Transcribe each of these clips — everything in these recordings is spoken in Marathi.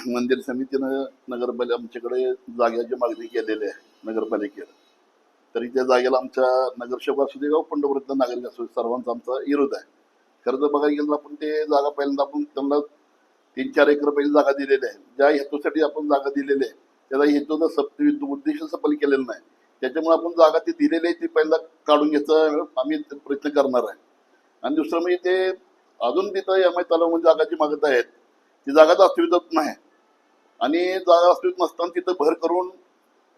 मंदिर समितीनं आमच्याकडे जागेची मागणी केलेली आहे नगरपालिकेला. तरी त्या जागेला आमच्या नगरसेवक असू दे किंवा पंढरपूरचा नागरिक असू दे, सर्वांचा आमचा विरोध आहे. खरं तर बघायला गेलं आपण ते जागा पहिल्यांदा आपण त्यांना 3-4 एकर पहिली जागा दिलेली आहे. ज्या हेतूसाठी आपण जागा दिलेली आहे त्याचा हेतूचा उद्देश सफल केलेला नाही. त्याच्यामुळे आपण जागा ती दिलेली आहे ती पहिला काढून घ्यायचा आम्ही प्रयत्न करणार आहे. आणि दुसरं म्हणजे ते अजून तिथं एम आय तलावामध्ये जागाची मागत आहेत, ती जागाच अस्तित्वात नाही. आणि जागा अस्तित्वात नसताना तिथं भर करून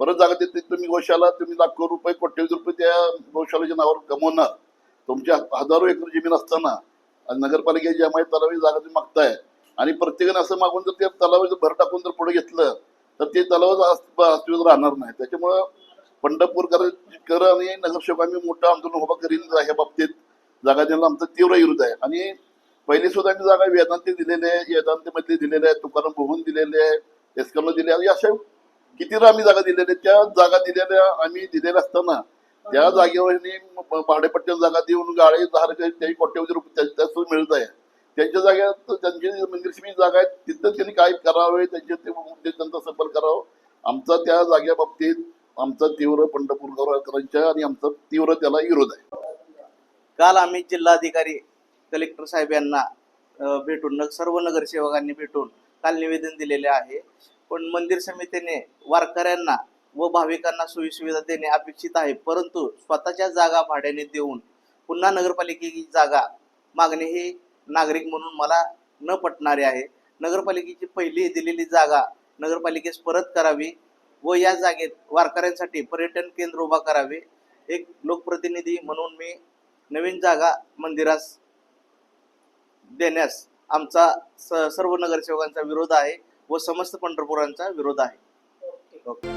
परत जागा देते तुम्ही गोशाला, तुम्ही लाखो रुपये कोट्यवधी रुपये त्या गोशालेच्या नावावर गमवणार. तुमच्या हजारो एकर जमीन असताना नगरपालिकेची एम आय तलावी जागा तुम्ही मागताय आणि प्रत्येकाने असं मागून जर त्या तलावाचं भर टाकून जर पुढे घेतलं तर ते तलाव अस्तित्वात राहणार नाही. त्याच्यामुळं पंढरपूरकर आणि नगरसेवकांनी मोठं आंदोलन उभा करीन ह्या बाबतीत. जागा देण्याला आमचा तीव्र विरोध आहे. आणि पहिली सुद्धा आम्ही जागा वेदांती दिलेले आहे, वेदांतीमध्ये दिलेले आहे, तुकाराम भुवन दिलेले आहे, एसकरला दिले आहे, अशा किती आम्ही जागा दिलेल्या. त्या जागा दिलेल्या आम्ही दिलेल्या असताना त्या जागेवर भाडेपट्ट्या जागा देऊन गाळे त्याही कोट्यवधी रुपये त्याचं मिळत आहे. त्यांच्या जागेत त्यांची मंदिर समिती जागा आहे तिथं त्यांनी काय करावे, त्यांचे ते मुद्दे त्यांचा सफल करावं. आमचा त्या जागेबाबतीत आमचा तीव्र पंढरपूरकरांच्या आणि आमचा तीव्र त्याला विरोध आहे. काल आम्ही जिल्हाधिकारी कलेक्टर साहेब यांना भेटून सर्व नगरसेवकांनी भेटून काल निवेदन दिलेले आहे. पण मंदिर समितीने वारकऱ्यांना व भाविकांना सोयीसुविधा देणे अपेक्षित आहे, परंतु स्वतःच्या जागा भाड्याने देऊन पुन्हा नगरपालिकेची जागा मागणे हे नागरिक म्हणून मला न पटणारे आहे. नगरपालिकेची पहिली दिलेली जागा नगरपालिकेस परत करावी व या जागेत वारकऱ्यांसाठी पर्यटन केंद्र उभा करावे. एक लोकप्रतिनिधी म्हणून मी नवीन जागा मंदिरास देण्यास आमचा सर्व नगरसेवकांचा विरोध आहे व समस्त पंढरपुरांचा विरोध आहे. ओके.